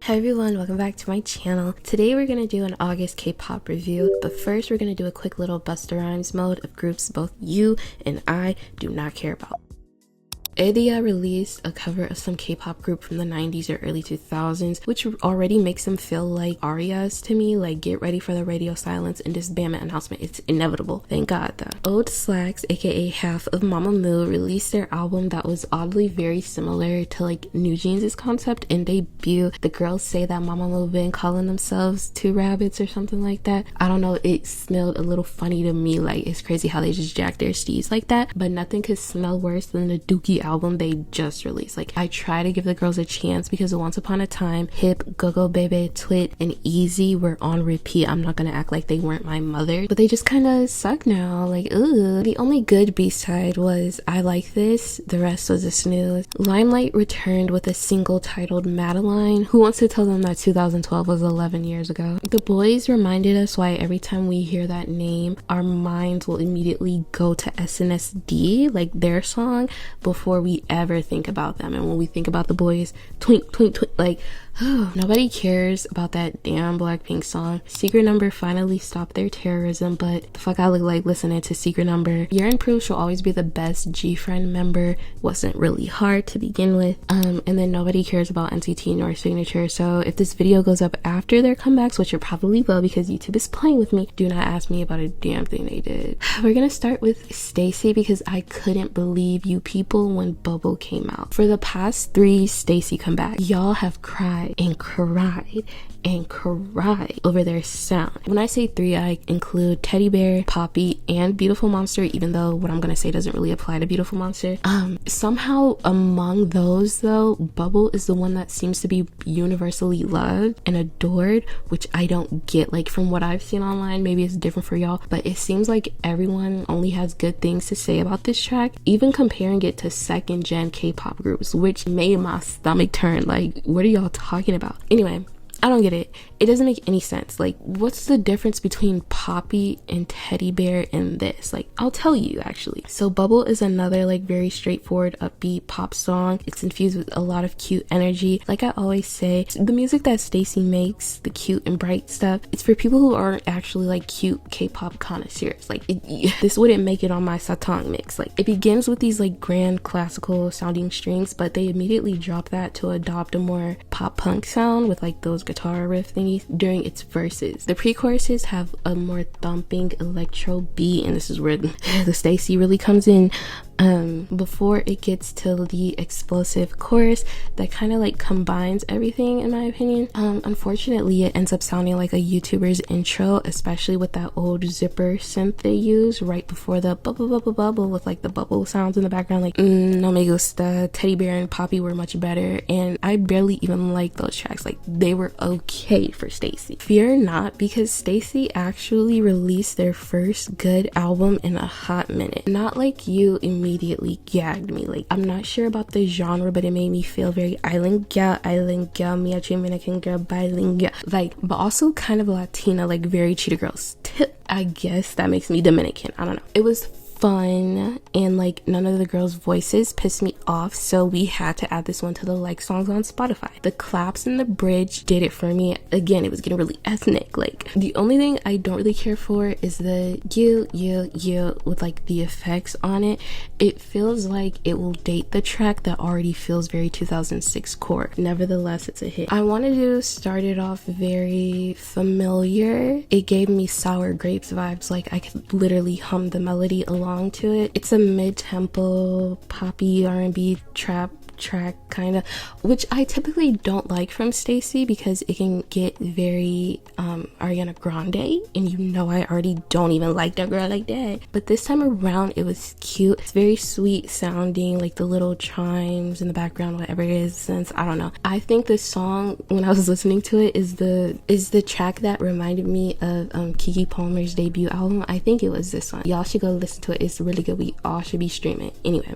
Hi everyone, welcome back to my channel. Today we're gonna do an August K-pop review, but first we're gonna do a quick little Busta Rhymes mode of groups both you and I do not care about. Adya released a cover of some K-pop group from the 90s or early 2000s, which already makes them feel like arias to me, like get ready for the radio silence and disbandment announcement. It's inevitable. Thank God though. Old Slacks, aka half of Mamamoo, released their album that was oddly very similar to like New Jeans' concept and debut. The girls say that Mamamoo been calling themselves two rabbits or something like that. I don't know, it smelled a little funny to me. Like, it's crazy how they just jack their steeds like that, but nothing could smell worse than the Dookie album they just released. Like, I try to give the girls a chance because Once Upon a Time, Hip, Go Go Baby, Twit, and Easy were on repeat. I'm not gonna act like they weren't my mother, but they just kind of suck now. Like, ugh. The only good B-side was I Like This, the rest was a snooze. Limelight returned with a single titled Madeline. Who wants to tell them that 2012 was 11 years ago? The boys reminded us why every time we hear that name, our minds will immediately go to SNSD, like their song, before we ever think about them. And when we think about the boys, twink twink twink, like nobody cares about that damn Blackpink song. Secret Number finally stopped their terrorism, but the fuck I look like listening to Secret Number. Yerin proves she'll always be the best G-Friend member. Wasn't really hard to begin with. And then nobody cares about NCT nor Cignature, so if this video goes up after their comebacks, which it probably will because YouTube is playing with me, do not ask me about a damn thing they did. We're gonna start with stayc because I couldn't believe you people when Bubble came out. For the past 3 stayc comebacks, y'all have cried and cried and cried over their sound. When I say 3, I include Teddy Bear, Poppy, and Beautiful Monster, even though what I'm gonna say doesn't really apply to Beautiful Monster. Somehow among those though, Bubble is the one that seems to be universally loved and adored, which I don't get. Like, from what I've seen online, maybe it's different for y'all, but it seems like everyone only has good things to say about this track, even comparing it to second gen K-pop groups, which made my stomach turn. Like, what are y'all talking about? Anyway, I don't get it. It doesn't make any sense. Like, what's the difference between Poppy and Teddy Bear in this? Like, I'll tell you actually. So Bubble is another like very straightforward upbeat pop song. It's infused with a lot of cute energy. Like I always say, the music that stayc makes, the cute and bright stuff, it's for people who aren't actually like cute K-pop connoisseurs. Like, this wouldn't make it on my satang mix. Like, it begins with these like grand classical sounding strings, but they immediately drop that to adopt a more pop punk sound with like those guitar riff thingies during its verses. The pre-choruses have a more thumping electro beat, and this is where the stayc really comes in. Before it gets to the explosive chorus that kind of like combines everything, in my opinion. Unfortunately, it ends up sounding like a YouTuber's intro, especially with that old zipper synth they use right before the bubble bubble bubble with like the bubble sounds in the background. Like, no me gusta. Teddy Bear and Poppy were much better, and I barely even like those tracks. Like, they were okay for stayc. Fear not, because stayc actually released their first good album in a hot minute. Not like you immediately gagged me. Like, I'm not sure about the genre, but it made me feel very island girl, miachi Dominican girl, bilingual, like, but also kind of Latina, like very Cheetah Girls. I guess that makes me Dominican. I don't know. It was fun, and like none of the girls' voices pissed me off, so we had to add this one to the like songs on Spotify. The claps in the bridge did it for me. Again, it was getting really ethnic. Like, the only thing I don't really care for is the you with like the effects on it. It feels like it will date the track that already feels very 2006 core. Nevertheless, it's a hit. I wanted to start it off very familiar. It gave me Sour Grapes vibes. Like, I could literally hum the melody along to it. It's a mid-tempo poppy R&B trap track kind of, which I typically don't like from stayc because it can get very Ariana Grande, and you know I already don't even like that girl like that. But this time around it was cute. It's very sweet sounding, like the little chimes in the background, whatever it is. Since I don't know, I think this song, when I was listening to it, is the track that reminded me of Kiki Palmer's debut album. I think it was this one. Y'all should go listen to it. It's really good. We all should be streaming. Anyway,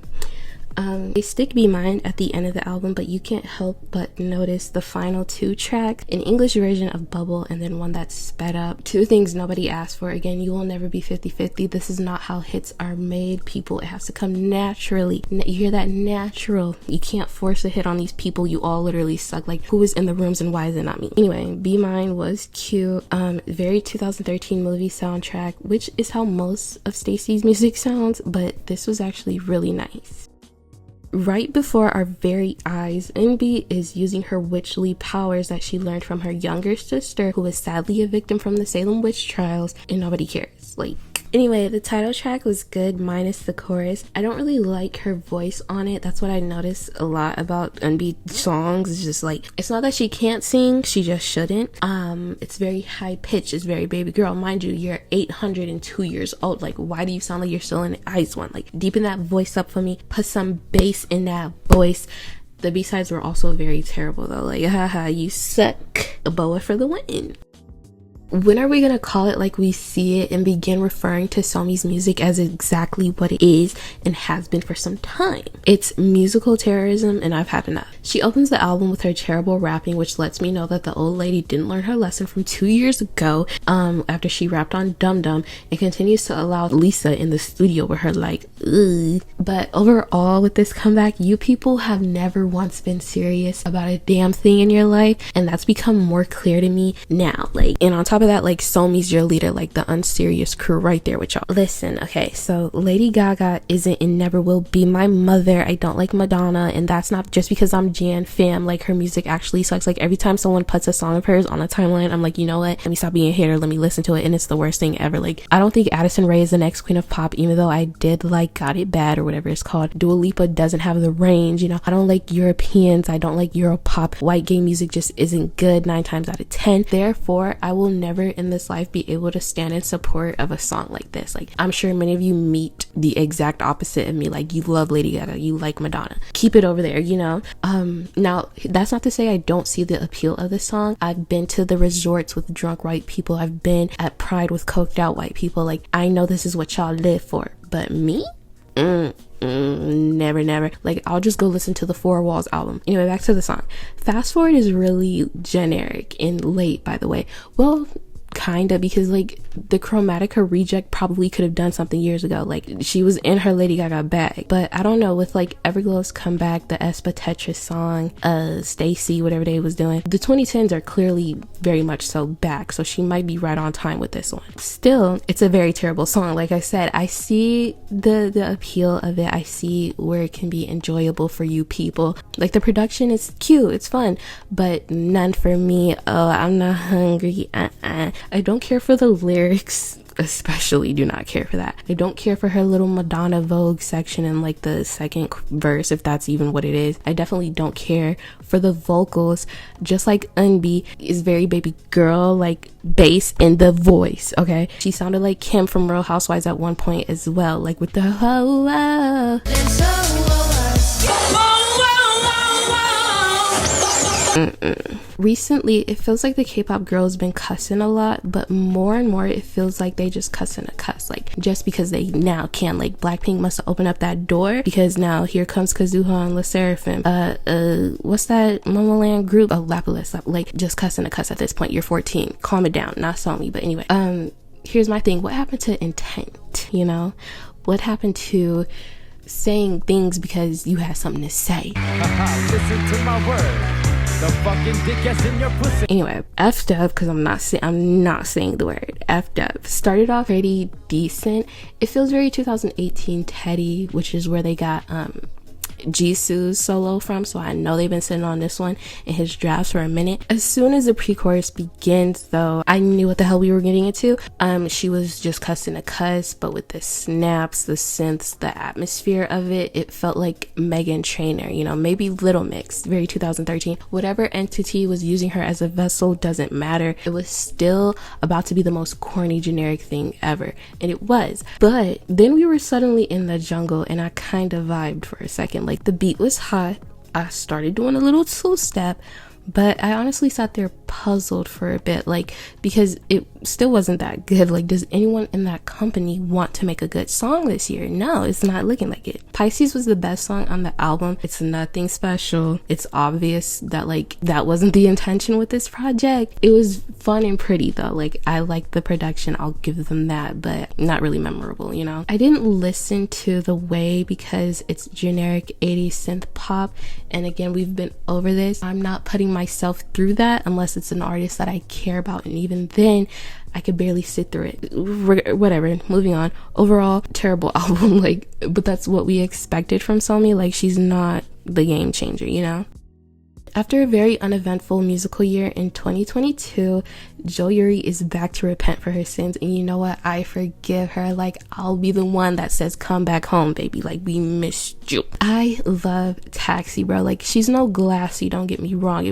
They stick Be Mine at the end of the album, but you can't help but notice the final 2 tracks, an English version of Bubble and then one that's sped up. 2 things nobody asked for. Again, you will never be 50-50. This is not how hits are made, people. It has to come naturally. You hear that? Natural. You can't force a hit on these people. You all literally suck. Like, who is in the rooms and why is it not me? Anyway, Be Mine was cute. Very 2013 movie soundtrack, which is how most of stayc's music sounds, but this was actually really nice. Right before our very eyes, eunbi is using her witchly powers that she learned from her younger sister, who was sadly a victim from the Salem witch trials, and nobody cares. Like, anyway, the title track was good minus the chorus. I don't really like her voice on it. That's what I notice a lot about eunbi songs. It's just like, it's not that she can't sing, she just shouldn't. It's very high pitched, it's very baby girl. Mind you, you're 802 years old. Like, why do you sound like you're still in the ice one? Like, deepen that voice up for me. Put some bass in that voice. The B-sides were also very terrible though. Like, haha, you suck. A boa for the win. When are we gonna call it like we see it and begin referring to Somi's music as exactly what it is and has been for some time? It's musical terrorism, and I've had enough. She opens the album with her terrible rapping, which lets me know that the old lady didn't learn her lesson from 2 years ago after she rapped on Dum and continues to allow Lisa in the studio with her like, ugh. But overall, with this comeback, you people have never once been serious about a damn thing in your life, and that's become more clear to me now. Like, and on top of that, like, Somi's your leader, like the unserious crew right there with y'all. Listen, okay, so Lady Gaga isn't and never will be my mother. I don't like Madonna, and that's not just because I'm Jan fam. Like, her music actually sucks. Like, every time someone puts a song of hers on a timeline, I'm like, you know what, let me stop being a hater, let me listen to it, and it's the worst thing ever. Like, I don't think Addison Rae is the next queen of pop, even though I did like Got It Bad or whatever it's called. Dua Lipa doesn't have the range, you know. I don't like Europeans, I don't like Europop. White gay music just isn't good 9 times out of 10. Therefore, I will never in this life be able to stand in support of a song like this. Like, I'm sure many of you meet the exact opposite of me. Like, you love Lady Gaga, you like Madonna, keep it over there, you know. Now that's not to say I don't see the appeal of this song. I've been to the resorts with drunk white people, I've been at Pride with coked out white people. Like, I know this is what y'all live for, but me, never. Like, I'll just go listen to the Four Walls album. Anyway, back to the song. Fast Forward is really generic and late, by the way. Well, kinda, because like the Chromatica reject probably could have done something years ago. Like, she was in her Lady Gaga bag. But I don't know, with like Everglow's comeback, the Espa Tetris song, Stacy, whatever they was doing, the 2010s are clearly very much so back, so she might be right on time with this one. Still, it's a very terrible song. Like I said, I see the appeal of it. I see where it can be enjoyable for you people. Like, the production is cute, it's fun, but none for me. Oh, I'm not hungry. I don't care for the lyrics, especially do not care for that. I don't care for her little Madonna Vogue section in like the second verse, if that's even what it is. I definitely don't care for the vocals. Just like eunbi is very baby girl, like bass in the voice, okay? She sounded like Kim from Real Housewives at one point as well, like with the Recently, it feels like the K-pop girls been cussing a lot, but more and more it feels like they just cussing a cuss, like just because they now can. Like, Blackpink must have opened up that door because now here comes Kazuha and LE SSERAFIM. What's that Momoland group? Oh, lapis. Like, just cussing a cuss at this point. You're 14. Calm it down. Not Somi, but anyway. Here's my thing. What happened to intent? You know, what happened to saying things because you had something to say? Listen to my word. The fucking dick is in your pussy. Anyway, effed up, because I'm not saying the word effed up. Started off pretty decent. It feels very 2018 Teddy, which is where they got Jisoo's solo from, so I know they've been sitting on this one in his drafts for a minute. As soon as the pre-chorus begins though, I knew what the hell we were getting into. She was just cussing a cuss, but with the snaps, the synths, the atmosphere of it, it felt like Meghan Trainor, you know, maybe Little Mix, very 2013. Whatever entity was using her as a vessel doesn't matter. It was still about to be the most corny generic thing ever, and it was. But then we were suddenly in the jungle, and I kind of vibed for a second. Like, the beat was hot, I started doing a little two-step, but I honestly sat there puzzled for a bit, like, because it still wasn't that good. Like, does anyone in that company want to make a good song this year? No, it's not looking like it. Pisces was the best song on the album. It's nothing special. It's obvious that like that wasn't the intention with this project. It was fun and pretty though. Like, I liked the production, I'll give them that, but not really memorable, you know? I didn't listen to The Way because it's generic 80s synth pop, and again, we've been over this. I'm not putting myself through that unless it's an artist that I care about, and even then I could barely sit through it. Whatever, moving on. Overall, terrible album, like, but that's what we expected from Somi. Like, she's not the game changer, you know? After a very uneventful musical year in 2022, Yuri is back to repent for her sins, and you know what? I forgive her. Like, I'll be the one that says, come back home, baby. Like, we missed you. I love Taxi, bro. Like, she's no Glassy, don't get me wrong.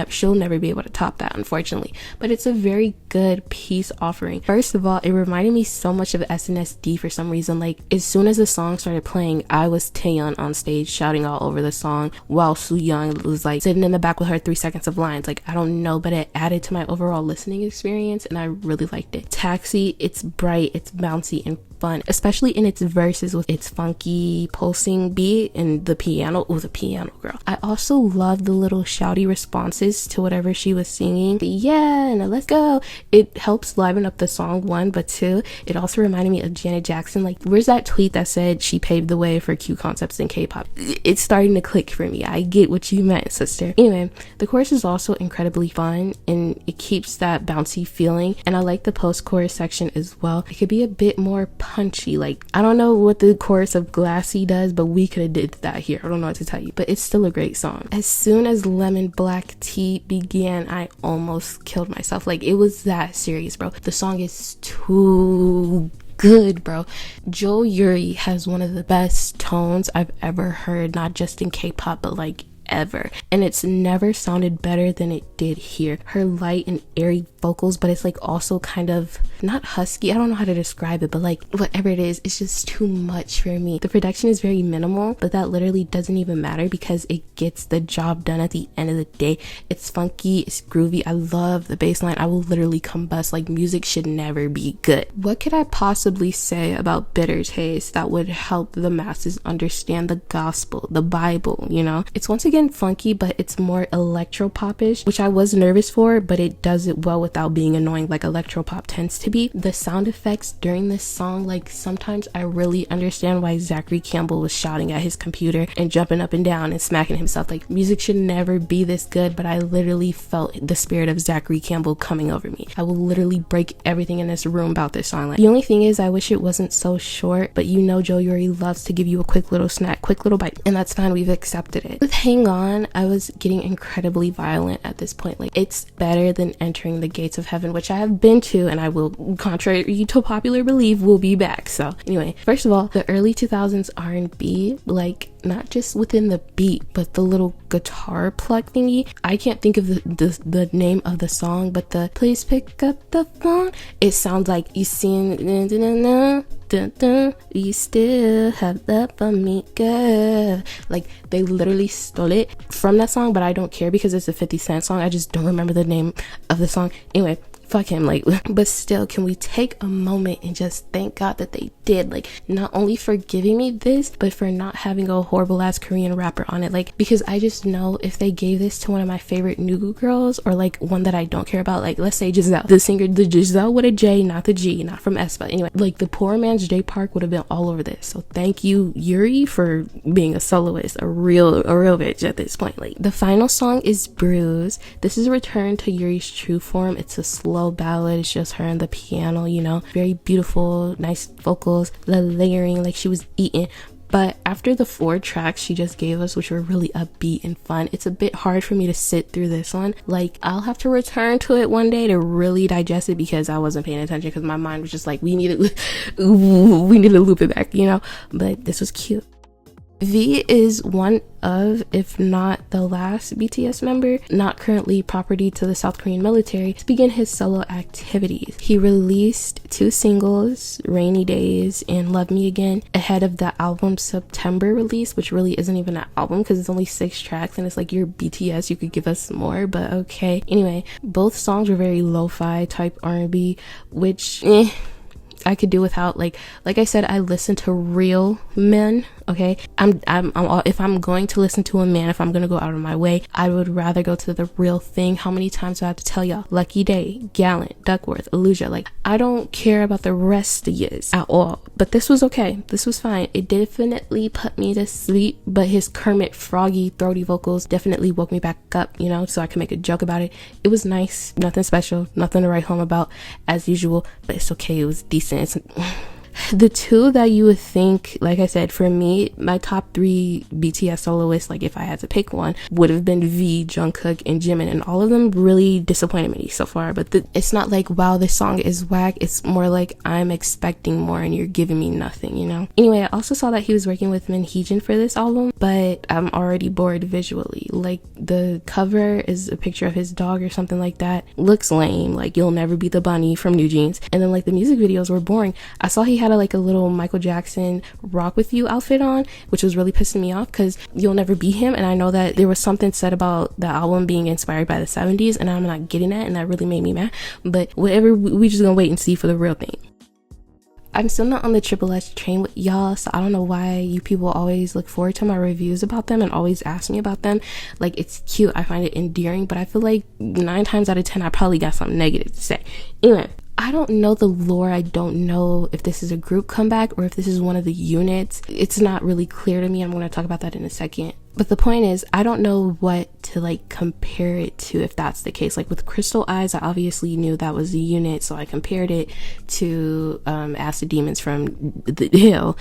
She'll never be able to top that, unfortunately. But it's a very good peace offering. First of all, it reminded me so much of SNSD for some reason. Like, as soon as the song started playing, I was Taeyeon on stage shouting all over the song while Sooyoung was like sitting in the back with her 3 seconds of lines. Like, I don't know, but it added to my overall listening experience, and I really liked it. Taxi, it's bright, it's bouncy and fun, especially in its verses with its funky pulsing beat and the piano. Oh, the piano, girl. I also love the little shouty responses to whatever she was singing. Yeah, now let's go. It helps liven up the song, one, but two, it also reminded me of Janet Jackson. Like, where's that tweet that said she paved the way for Q concepts in K-pop? It's starting to click for me. I get what you meant, sister. Anyway, the chorus is also incredibly fun, and it keeps that bouncy feeling, and I like the post-chorus section as well. It could be a bit more punchy. Like, I don't know what the chorus of Glassy does, but we could have did that here. I don't know what to tell you, but it's still a great song. As soon as Lemon Black Tea began, I almost killed myself. Like, it was that serious, bro. The song is too good, bro. Yuri has one of the best tones I've ever heard, not just in K-pop, but like ever, and it's never sounded better than it did here. Her light and airy vocals, but it's like also kind of not husky, I don't know how to describe it, but like whatever it is, it's just too much for me. The production is very minimal, but that literally doesn't even matter because it gets the job done at the end of the day. It's funky, it's groovy. I love the bass line. I will literally combust. Like, music should never be good. What could I possibly say about Bitter Taste that would help the masses understand the gospel, the Bible, you know? It's once again funky, but it's more electro-pop-ish, which I was nervous for, but it does it well without being annoying like electro-pop tends to be. The sound effects during this song, like, sometimes I really understand why Zachary Campbell was shouting at his computer and jumping up and down and smacking himself. Like, music should never be this good, but I literally felt the spirit of Zachary Campbell coming over me. I will literally break everything in this room about this song. Like, the only thing is, I wish it wasn't so short, but you know Yuri loves to give you a quick little snack, quick little bite, and that's fine. We've accepted it. With Hang On, I was getting incredibly violent at this point. Like, it's better than Entering the Gates of Heaven, which I have been to, and I will, contrary to popular belief, will be back. So anyway, first of all, the early 2000s R&B, like, not just within the beat, but the little guitar pluck thingy. I can't think of the name of the song, but the please pick up the phone, it sounds like you seen you still have love for me, girl. Like, they literally stole it from that song, but I don't care because it's a 50 Cent song. I just don't remember the name of the song. Anyway, fuck him. Like, but still, can we take a moment and just thank God that they did, like, not only for giving me this, but for not having a horrible ass Korean rapper on it. Like, because I just know if they gave this to one of my favorite new girls, or like one that I don't care about, like, let's say Giselle, the singer, the Giselle with a J, not the G, not from aespa. Anyway, like, the poor man's J Park would have been all over this. So thank you, Yuri, for being a soloist, a real bitch at this point. Like, the final song is Bruise. This is a return to Yuri's true form. It's a slow ballad. It's just her and the piano, you know, very beautiful, nice vocals, the layering, like she was eating. But after the 4 tracks she just gave us, which were really upbeat and fun, it's a bit hard for me to sit through this one. Like, I'll have to return to it one day to really digest it, because I wasn't paying attention, because my mind was just like, we need to loop it back, you know. But this was cute. V is one of, if not the last BTS member not currently property to the South Korean military to begin his solo activities. He released 2 singles, Rainy Days and Love Me Again, ahead of the album's September release, which really isn't even an album because it's only 6 tracks and it's like, you're BTS, you could give us more, but okay. Anyway, both songs were very lo-fi type R&B, which I could do without. Like I said, I listen to real men, okay? If I'm going to listen to a man, if I'm gonna go out of my way, I would rather go to the real thing. How many times do I have to tell y'all? Lucky Day, Gallant, Duckworth, Illusia. Like, I don't care about the rest of yous at all. But this was okay. This was fine. It definitely put me to sleep, but his Kermit froggy throaty vocals definitely woke me back up, you know, so I can make a joke about it. It was nice, nothing special, nothing to write home about as usual, but it's okay. It was decent. The 2 that you would think, like I said, for me, my top 3 BTS soloists, like if I had to pick one, would have been V, Jungkook, and Jimin, and all of them really disappointed me so far. But it's not like, wow, this song is whack. It's more like, I'm expecting more and you're giving me nothing, you know? Anyway, I also saw that he was working with Min Heejin for this album, but I'm already bored visually. Like, the cover is a picture of his dog or something like that. Looks lame, like You'll Never Be the Bunny from New Jeans. And then like the music videos were boring. I saw he had a little Michael Jackson Rock With You outfit on, which was really pissing me off because You'll Never Be him, and I know that there was something said about the album being inspired by the 70s, and I'm not getting that, and that really made me mad. But whatever, we just gonna wait and see for the real thing. I'm still not on the tripleS train with y'all, so I don't know why you people always look forward to my reviews about them and always ask me about them. Like, it's cute, I find it endearing, but I feel like 9 times out of 10 I probably got something negative to say. Anyway, I don't know the lore. I don't know if this is a group comeback or if this is one of the units. It's not really clear to me. I'm going to talk about that in a second. But the point is, I don't know what to like compare it to if that's the case. Like with Crystal Eyes, I obviously knew that was a unit, so I compared it to Acid Demons from The Hill.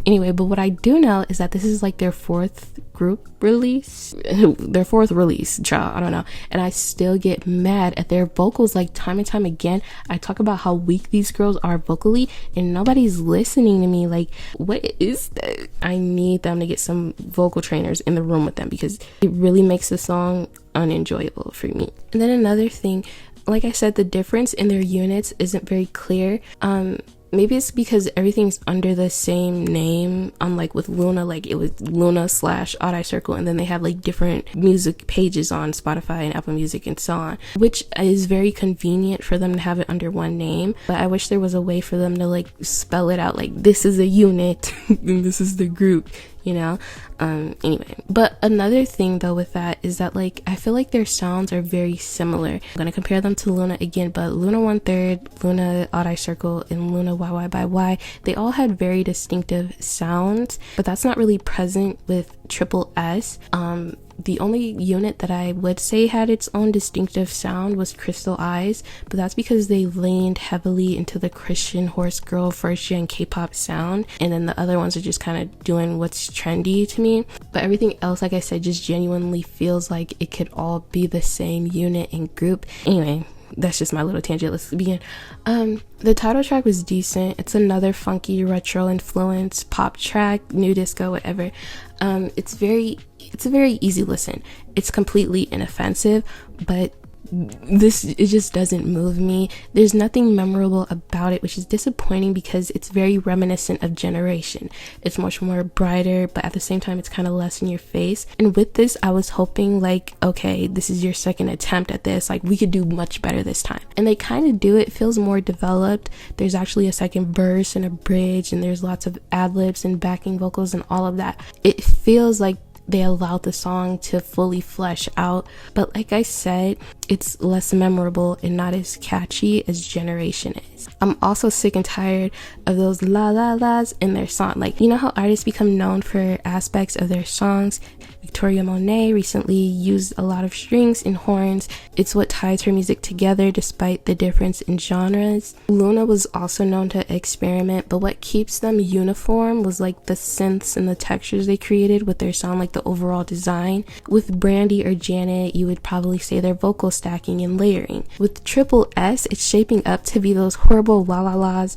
Anyway, but what I do know is that this is like their 4th group release, their 4th release, child, I don't know, and I still get mad at their vocals. Like, time and time again, I talk about how weak these girls are vocally and nobody's listening to me. Like, what is that? I need them to get some vocal trainers in the room with them because it really makes the song unenjoyable for me. And then another thing, like I said, the difference in their units isn't very clear. Maybe it's because everything's under the same name, unlike with Luna, like it was Luna / Odd Circle, and then they have like different music pages on Spotify and Apple Music and so on, which is very convenient for them to have it under one name. But I wish there was a way for them to like spell it out, like this is a unit and this is the group, you know? Anyway, but another thing though with that is that like I feel like their sounds are very similar. I'm gonna compare them to Luna again, but Luna 1/3, Luna Odd Circle, and Luna YY by Y, they all had very distinctive sounds, but that's not really present with tripleS. The only unit that I would say had its own distinctive sound was Crystal Eyes, but that's because they leaned heavily into the Christian horse girl first gen K-pop sound, and then the other ones are just kind of doing what's trendy to me. But everything else, like I said, just genuinely feels like it could all be the same unit and group. Anyway, that's just my little tangent. Let's begin. The title track was decent. It's another funky retro influence pop track, new disco, whatever. It's a very easy listen. It's completely inoffensive, but it just doesn't move me. There's nothing memorable about it, which is disappointing because it's very reminiscent of Generation. It's much more brighter, but at the same time it's kind of less in your face. And with this, I was hoping like, okay, this is your second attempt at this, like we could do much better this time. And they kind of do. It feels more developed. There's actually a second verse and a bridge, and there's lots of ad-libs and backing vocals and all of that. It feels like they allowed the song to fully flesh out, but like I said, it's less memorable and not as catchy as Generation is. I'm also sick and tired of those la la las in their song. Like, you know how artists become known for aspects of their songs Victoria Monet recently used a lot of strings and horns. It's what ties her music together despite the difference in genres. Luna was also known to experiment, but what keeps them uniform was like the synths and the textures they created with their sound, like the overall design. With Brandy or Janet, you would probably say their vocal stacking and layering. With tripleS, it's shaping up to be those horrible la-la-las,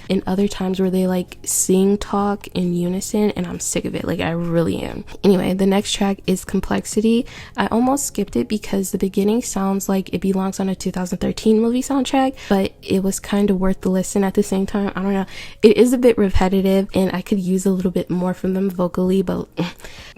and other times where they like sing talk in unison, and I'm sick of it. Like, I really am. Anyway, the next track is Complexity. I almost skipped it because the beginning sounds like it belongs on a 2013 movie soundtrack, but it was kind of worth the listen at the same time. I don't know. It is a bit repetitive, and I could use a little bit more from them vocally, but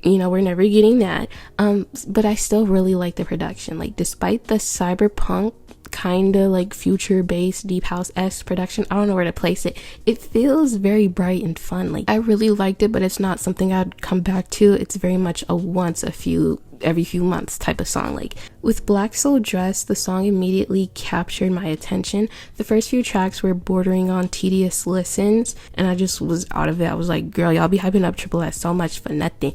you know, we're never getting that. But I still really like the production. Like, despite the cyberpunk kind of like future based deep house-esque production, I don't know where to place it, it feels very bright and fun. Like, I really liked it, but it's not something I'd come back to. It's very much a every few months type of song. Like, with Black Soul Dress, the song immediately captured my attention. The first few tracks were bordering on tedious listens, and I just was out of it. I was like, girl, y'all be hyping up tripleS so much for nothing.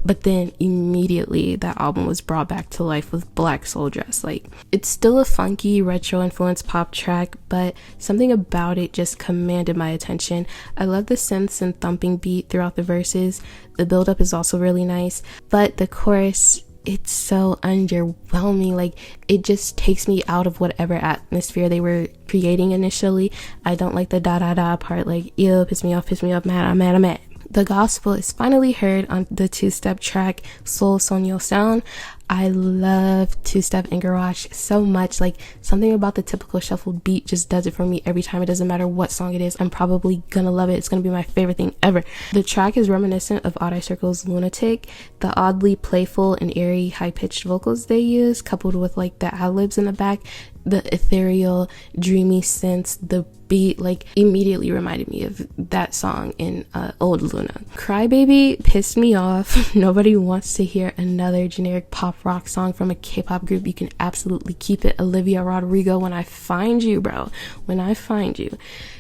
But then immediately that album was brought back to life with Black Soul Dress. Like, it's still a funky retro influenced pop track, but something about it just commanded my attention. I love the synths and thumping beat throughout the verses. The build-up is also really nice, but the chorus, it's so underwhelming. Like, it just takes me out of whatever atmosphere they were creating initially. I don't like the da-da-da part, like, ew, piss me off, mad, I'm mad. The gospel is finally heard on the two-step track Soul Sonyo Sound. I love two-step and garage so much. Like, something about the typical shuffled beat just does it for me every time. It doesn't matter what song it is, I'm probably gonna love it. It's gonna be my favorite thing ever. The track is reminiscent of Odd Eye Circle's Lunatic. The oddly playful and airy high-pitched vocals they use, coupled with like the ad-libs in the back, the ethereal dreamy synths, the beat, like, immediately reminded me of that song in old Luna. Crybaby pissed me off. Nobody wants to hear another generic pop rock song from a K-pop group. You can absolutely keep it. Olivia Rodrigo, when I find you, bro, when I find you,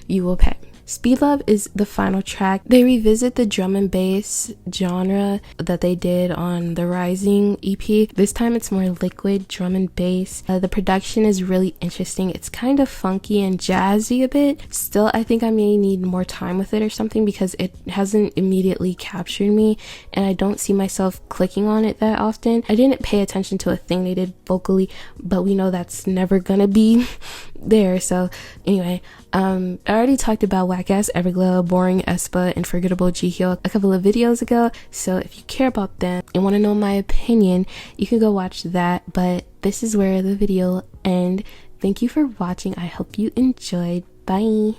you will pay. Speed Love is the final track. They revisit the drum and bass genre that they did on the Rising EP. This time it's more liquid drum and bass. The production is really interesting. It's kind of funky and jazzy a bit. Still, I think I may need more time with it or something because it hasn't immediately captured me, and I don't see myself clicking on it that often. I didn't pay attention to a thing they did vocally, but we know that's never gonna be there. So anyway, I already talked about Whack Ass Everglow, Boring aespa, and Forgettable Jihyo a couple of videos ago, so if you care about them and want to know my opinion, you can go watch that. But this is where the video will end. Thank you for watching. I hope you enjoyed. Bye.